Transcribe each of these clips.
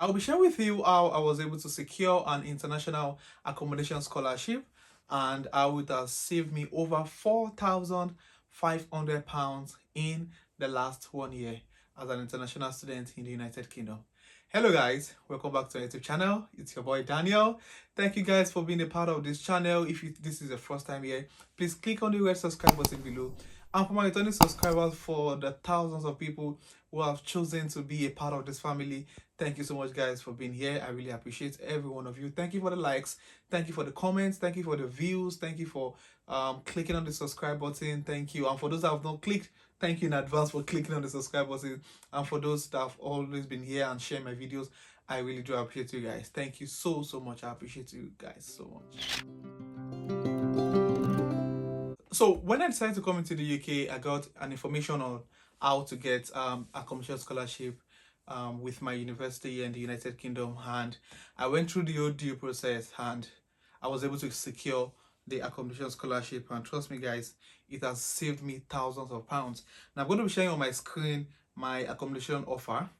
I'll be sharing with you how I was able to secure an international accommodation scholarship and how it has saved me over £4,500 in the last 1 year as an international student in the United Kingdom. Hello guys, welcome back to our YouTube channel. It's your boy Daniel. Thank you guys for being a part of this channel. If this is your first time here, please click on the red subscribe button below. And for my returning subscribers, for the thousands of people who have chosen to be a part of this family, thank you so much guys for being here. I really appreciate every one of you. Thank you for the likes, thank you for the comments, thank you for the views, thank you for clicking on the subscribe button. Thank you. And for those that have not clicked, thank you in advance for clicking on the subscribe button. And for those that have always been here and share my videos, I really do appreciate you guys. Thank you so much. I appreciate you guys so much. So when I decided to come into the UK, I got an information on how to get accommodation scholarship with my university in the United Kingdom, and I went through the whole due process and I was able to secure the accommodation scholarship. And trust me guys, it has saved me thousands of pounds. Now I'm going to be sharing on my screen my accommodation offer.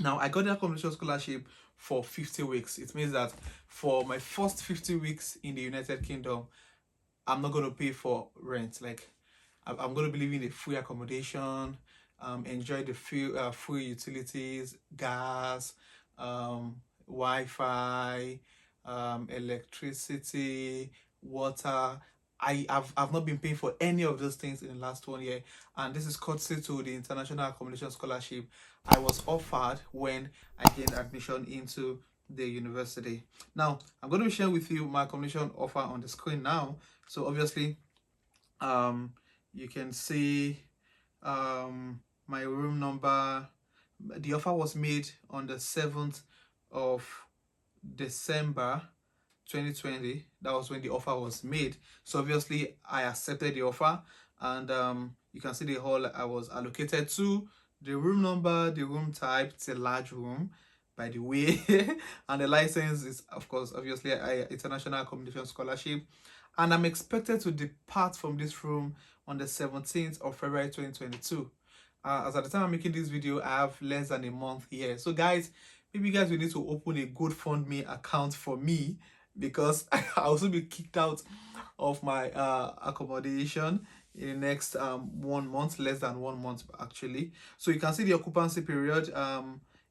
Now I got the accommodation scholarship for 50 weeks. It means that for my first 50 weeks in the United Kingdom, I'm not going to pay for rent. Like I'm going to be living in free accommodation, enjoy the free utilities, gas, Wi-Fi, electricity, water. I've not been paying for any of those things in the last 1 year, and this is courtesy to the International Accommodation Scholarship I was offered when I gained admission into the university. Now I'm going to be sharing with you my accommodation offer on the screen now. So obviously you can see my room number. The offer was made on the 7th of December 2020. That was when the offer was made. So obviously I accepted the offer, and you can see the hall I was allocated to, the room number, the room type. It's a large room, by the way. And the license is, of course, obviously international accommodation scholarship. And I'm expected to depart from this room on the 17th of February 2022. As at the time I'm making this video, I have less than a month here. So guys, maybe you guys will need to open a GoFundMe account for me, because I'll also be kicked out of my accommodation in the next 1 month, less than 1 month actually. So you can see the occupancy period,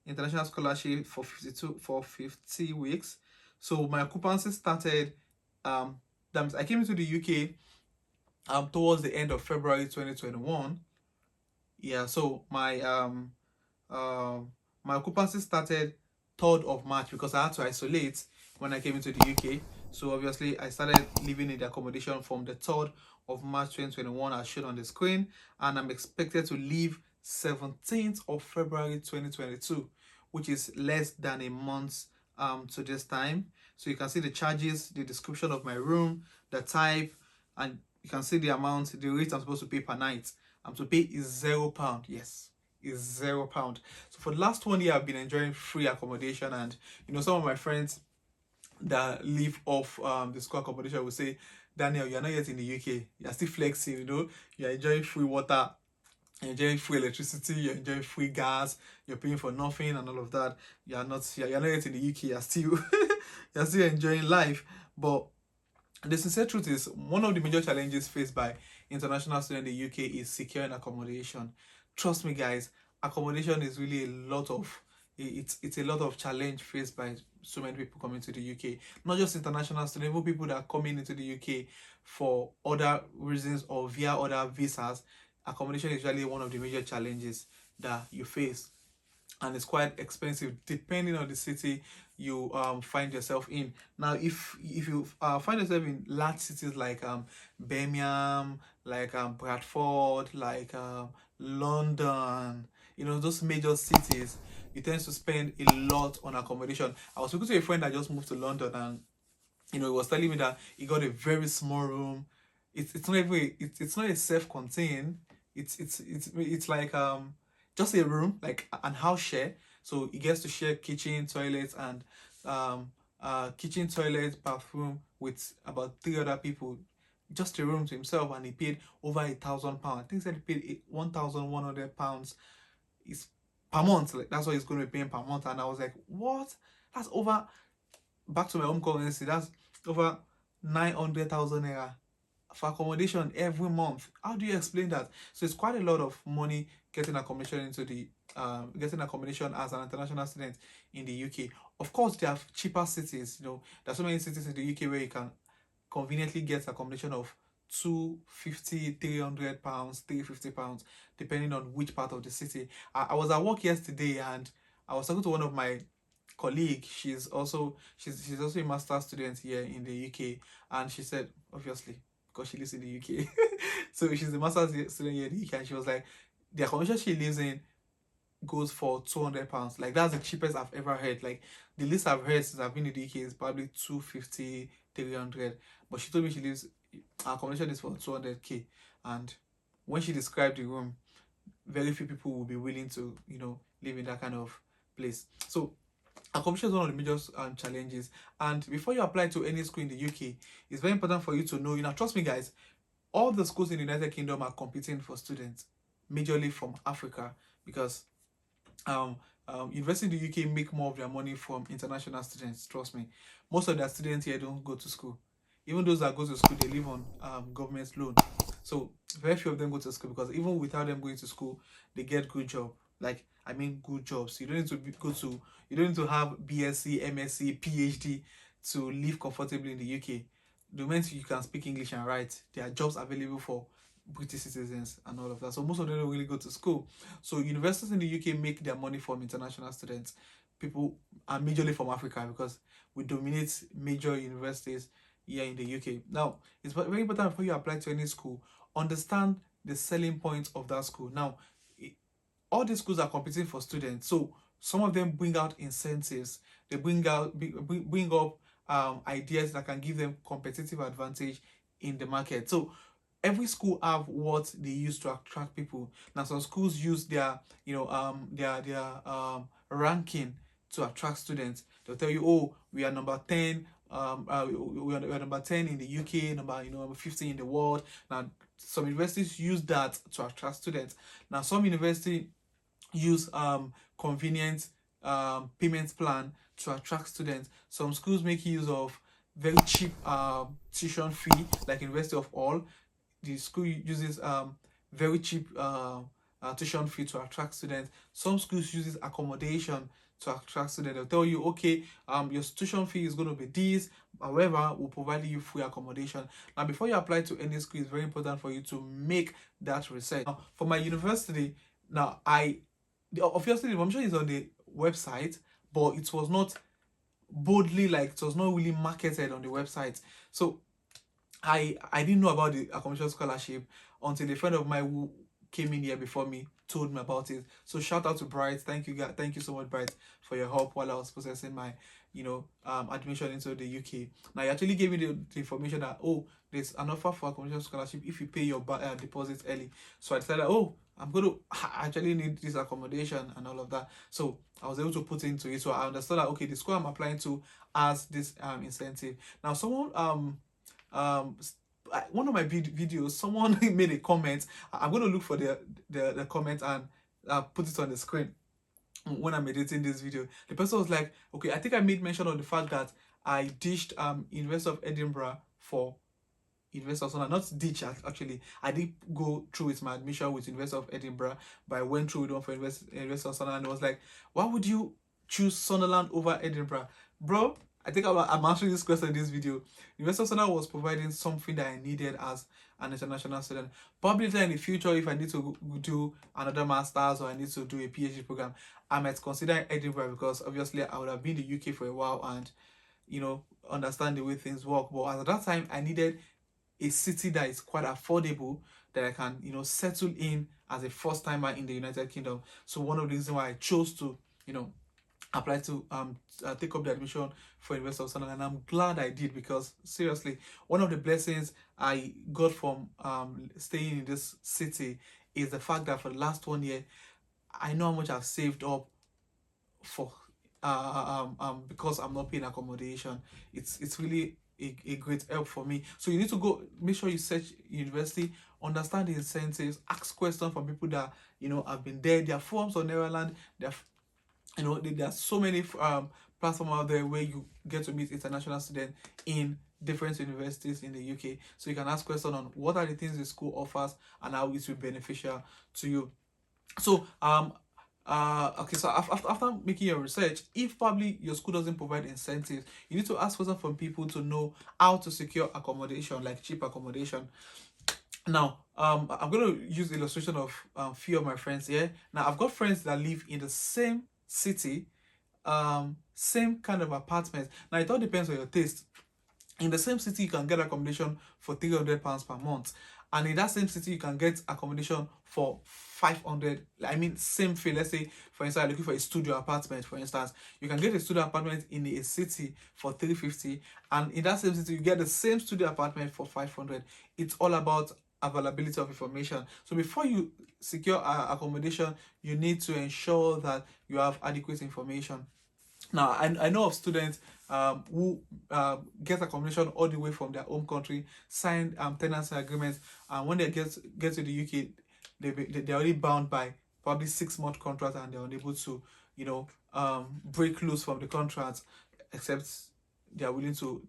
international scholarship for 50 weeks. So my occupancy started I came into the UK towards the end of February 2021. Yeah, so my my occupancy started 3rd of March because I had to isolate when I came into the UK. So obviously I started living in the accommodation from the 3rd of March 2021 as shown on the screen, and I'm expected to leave 17th of February 2022, which is less than a month to this time. So you can see the charges, the description of my room, the type, and you can see the amount, the rate I'm supposed to pay per night. I'm to pay is £0. Yes, is £0. So for the last 1 year, I've been enjoying free accommodation, and some of my friends that live off the school accommodation will say, Daniel, you're not yet in the UK, you're still flexing, you're enjoying free water, you're enjoying free electricity, you're enjoying free gas, you're paying for nothing and all of that. You're not yet in the UK, you're still you're still enjoying life. But the sincere truth is, one of the major challenges faced by international students in the UK is securing accommodation. Trust me guys, accommodation is really it's a lot of challenge faced by so many people coming to the UK. Not just international students, even people that are coming into the UK for other reasons or via other visas. Accommodation is really one of the major challenges that you face, and it's quite expensive depending on the city you find yourself in. Now if you find yourself in large cities like Birmingham, like Bradford, like London, those major cities, you tend to spend a lot on accommodation. I was talking to a friend that just moved to London, and he was telling me that he got a very small room. It's not even it's not a self-contained. It's like just a room, like an house share. So he gets to share kitchen, toilets, and kitchen, toilet, bathroom with about 3 other people. Just a room to himself, and he paid over £1,000. I think he said he paid £1,100. It's per month. Like that's what he's going to be paying per month. And I was like, what? That's over, back to my home currency, that's over 900,000 naira for accommodation every month. How do you explain that? So it's quite a lot of money getting accommodation into the getting accommodation as an international student in the UK. Of course, there are cheaper cities. You know, there's so many cities in the UK where you can conveniently get accommodation of 250, 300 pounds, £350, depending on which part of the city. I was at work yesterday and I was talking to one of my colleague. She's also a master's student here in the UK, and she said, obviously, because she lives in the UK. So she's a master's student here in the UK, and she was like, the accommodation she lives in goes for £200. Like that's the cheapest I've ever heard. Like the least I've heard since I've been in the UK is probably 250, 300. But she told me she lives, her accommodation is for 200k, and when she described the room, very few people will be willing to, live in that kind of place. So accommodation is one of the major challenges. And before you apply to any school in the UK, it's very important for you to know, trust me, guys, all the schools in the United Kingdom are competing for students, majorly from Africa, because um, university in the UK make more of their money from international students. Trust me, most of their students here don't go to school. Even those that go to school, they live on government loan. So very few of them go to school, because even without them going to school, they get good job. Like, I mean, good jobs. You don't need to you don't need to have BSc, MSc, PhD to live comfortably in the UK. The moment you can speak English and write, there are jobs available for British citizens and all of that. So most of them don't really go to school. So universities in the UK make their money from international students. People are majorly from Africa, because we dominate major universities here in the UK. Now, it's very important before you apply to any school, understand the selling points of that school. Now, all these schools are competing for students, so some of them bring out incentives. They bring up ideas that can give them competitive advantage in the market. So every school have what they use to attract people. Now some schools use their ranking to attract students. They'll tell you, oh, we are number 10, we are number 10 in the UK, number 15 in the world. Now some universities use that to attract students. Now some university use convenient payment plan to attract students. Some schools make use of very cheap tuition fee, like University of All. The school uses very cheap tuition fee to attract students. Some schools uses accommodation to attract students. They'll tell you, okay, your tuition fee is going to be this. However, we'll provide you free accommodation. Now, before you apply to any school, it's very important for you to make that research. Now, for my university, now obviously the information is on the website, but it was not boldly, like it was not really marketed on the website. So I didn't know about the accommodation scholarship until a friend of mine who came in here before me told me about it. So shout out to Bright. Thank you, guys. Thank you so much, Bright, for your help while I was processing my admission into the UK. Now, you actually gave me the information that, oh, there's an offer for accommodation scholarship if you pay your deposit early. So I decided, oh, I'm going to actually need this accommodation and all of that. So I was able to put into it. So I understood that, okay, the school I'm applying to has this incentive. Now, someone one of my videos, someone made a comment. I'm going to look for the comment and put it on the screen when I'm editing this video. The person was like, okay, I think I made mention of the fact that I ditched University of Edinburgh for University of Sunderland. Not ditch, actually. I did go through with my admission with University of Edinburgh, but I went through with one for University of Sunderland. It was like, why would you choose Sunderland over Edinburgh? Bro, I think I'm answering this question in this video. University of Sunderland was providing something that I needed as an international student. Probably in the future, if I need to do another master's or I need to do a PhD program, I might consider Edinburgh, because obviously I would have been in the UK for a while and understand the way things work. But at that time, I needed a city that is quite affordable, that I can settle in as a first timer in the United Kingdom. So one of the reasons why I chose to apply to take up the admission for University of Sunderland, and I'm glad I did, because seriously, one of the blessings I got from staying in this city is the fact that for the last 1 year, I know how much I've saved up for because I'm not paying accommodation. It's really a great help for me. So you need to go, make sure you search university, understand the incentives, ask questions from people that have been there. There are forums on Netherlands. There are so many platforms out there where you get to meet international students in different universities in the UK. So you can ask questions on what are the things the school offers and how it will be beneficial to you. So okay, so after making your research, if probably your school doesn't provide incentives, you need to ask questions from people to know how to secure accommodation, like cheap accommodation. Now, I'm going to use the illustration of few of my friends here. Now, I've got friends that live in the same city, same kind of apartment. Now, it all depends on your taste. In the same city, you can get accommodation for £300 per month, and in that same city, you can get accommodation for 500. I mean, same thing. Let's say, for instance, looking for a studio apartment. For instance, you can get a studio apartment in a city for 350, and in that same city, you get the same studio apartment for 500. It's all about availability of information. So before you secure accommodation, you need to ensure that you have adequate information. Now, I know of students who get accommodation all the way from their home country, signed tenancy agreements, and when they get to the UK, they're already bound by probably 6-month contract, and they're unable to, break loose from the contract, except they are willing to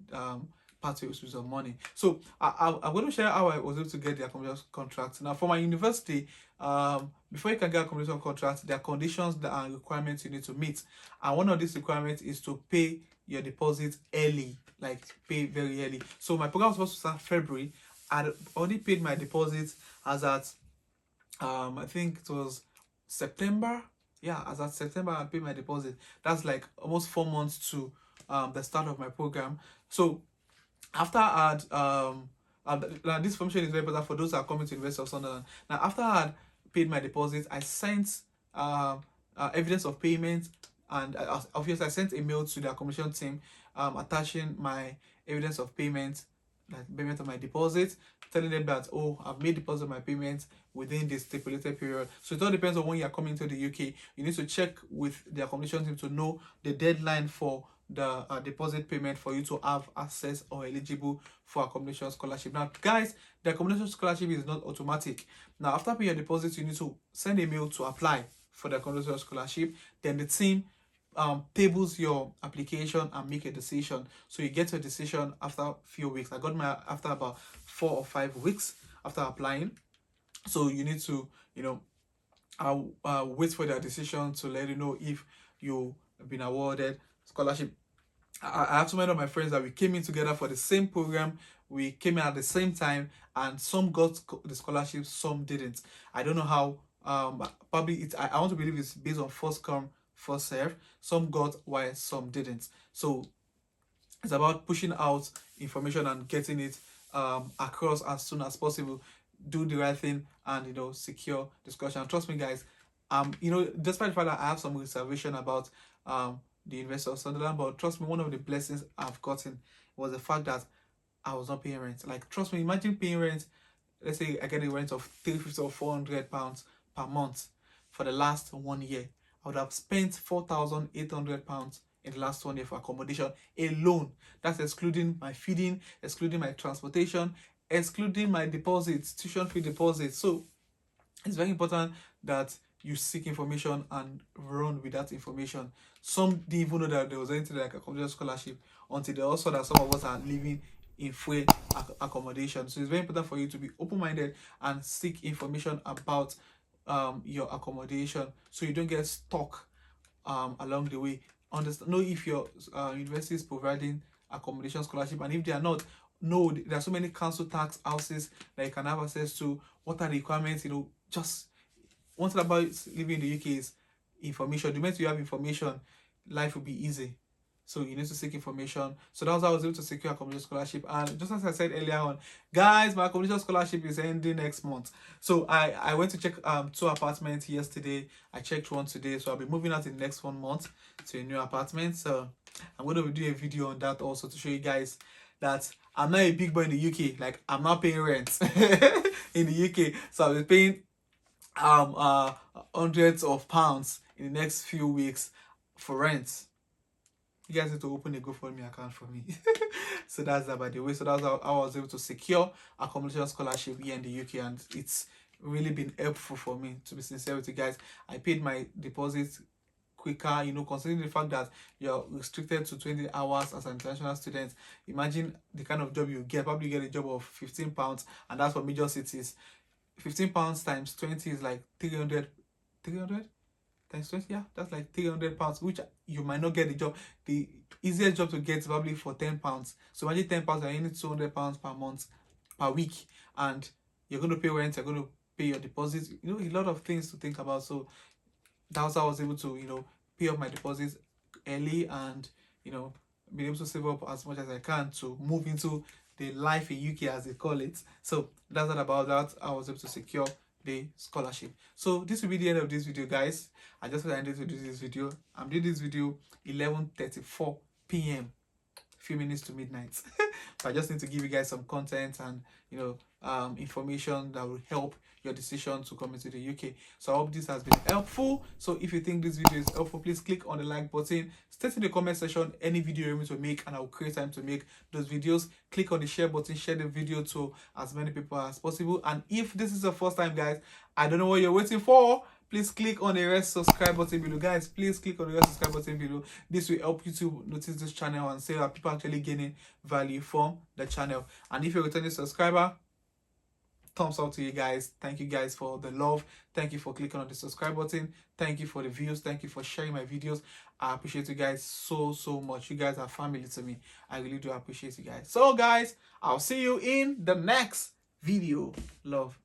part with some money. So I'm going to share how I was able to get the accommodation contract. Now, for my university, before you can get accommodation contract, there are conditions and requirements you need to meet, and one of these requirements is to pay your deposit early, like pay very early. So my program was supposed to start February. I already paid my deposit as at I think it was September. Yeah, as at September, I paid my deposit. That's like almost 4 months to the start of my program. So after I had now this information is very important for those that are coming to University of Sunderland. Now, after I had paid my deposit, I sent evidence of payment, and obviously I sent a mail to the accommodation team attaching my evidence of payment, like payment of my deposit, telling them that, oh, I've made deposit of my payment within the stipulated period. So it all depends on when you are coming to the UK. You need to check with the accommodation team to know the deadline for the deposit payment for you to have access or eligible for accommodation scholarship. Now, guys, the accommodation scholarship is not automatic. Now, after paying your deposit, you need to send a mail to apply for the accommodation scholarship. Then the team tables your application and make a decision. So you get your decision after a few weeks. I got my after about 4 or 5 weeks after applying. So you need to, wait for their decision to let you know if you've been awarded scholarship. I have so many of my friends that we came in together for the same program. We came in at the same time, and some got the scholarship, some didn't. I don't know how. Probably I want to believe it's based on first come, first serve. Some got while some didn't. So it's about pushing out information and getting it across as soon as possible. Do the right thing and secure discussion. Trust me, guys. Despite the fact that I have some reservation about the University of Sunderland, but trust me, one of the blessings I've gotten was the fact that I was not paying rent. Like, trust me, imagine paying rent. Let's say I get a rent of £350 or £400 per month for the last 1 year. I would have spent £4,800 in the last 1 year for accommodation alone. That's excluding my feeding, excluding my transportation, excluding my deposits, tuition fee deposits. So it's very important that you seek information and run with that information. Some didn't even know that there was anything like accommodation scholarship until they also that some of us are living in free accommodation. So it's very important for you to be open-minded and seek information about your accommodation, so you don't get stuck along the way. Know if your university is providing accommodation scholarship, and if they are not, no, there are so many council tax houses that you can have access to. What are the requirements? Just one thing about living in the UK is information. The moment you have information, life will be easy. So you need to seek information. So that was how I was able to secure accommodation scholarship. And just as I said earlier on, guys, my accommodation scholarship is ending next month. So I went to check 2 apartments yesterday. I checked one today. So I'll be moving out in the next 1 month to a new apartment. So I'm going to do a video on that also to show you guys that I'm not a big boy in the UK. Like, I'm not paying rent in the UK. So I'll be paying hundreds of pounds in the next few weeks for rent. you guys need to open a GoFundMe account for me. So that's that, by the way. So that's how I was able to secure accommodation scholarship here in the UK, and it's really been helpful for me, to be sincere with you guys. I paid my deposit quicker, you know, considering the fact that you're restricted to 20 hours as an international student. Imagine the kind of job you get. Probably get a job of £15, and that's for major cities. £15 times 20 is like 300 times 20, yeah, that's like £300, which you might not get the job. The easiest job to get is probably for £10. So imagine £10, you need £200 per month, per week, and you're going to pay rent, you're going to pay your deposits, you know, a lot of things to think about. So that's how I was able to, you know, pay off my deposits early, and, you know, be able to save up as much as I can to move into the life in UK, as they call it. So that's all about that. I was able to secure the scholarship. So this will be the end of this video, guys. I just ended to do this video. I'm doing this video 11:34 p.m. few minutes to midnight. So I just need to give you guys some content and, you know, information that will help your decision to come into the UK. So I hope this has been helpful. So if you think this video is helpful, please click on the like button. State in the comment section any video you want me to make, and I'll create time to make those videos. Click on the share button, share the video to as many people as possible. And if this is the first time, guys, I don't know what you're waiting for. Please click on the red subscribe button below. Guys, please click on the red subscribe button below. This will help you to notice this channel and say that people are actually gaining value from the channel. And if you're a returning subscriber, thumbs up to you guys. Thank you guys for the love. Thank you for clicking on the subscribe button. Thank you for the views. Thank you for sharing my videos. I appreciate you guys so much. You guys are family to me. I really do appreciate you guys. So guys, I'll see you in the next video. Love.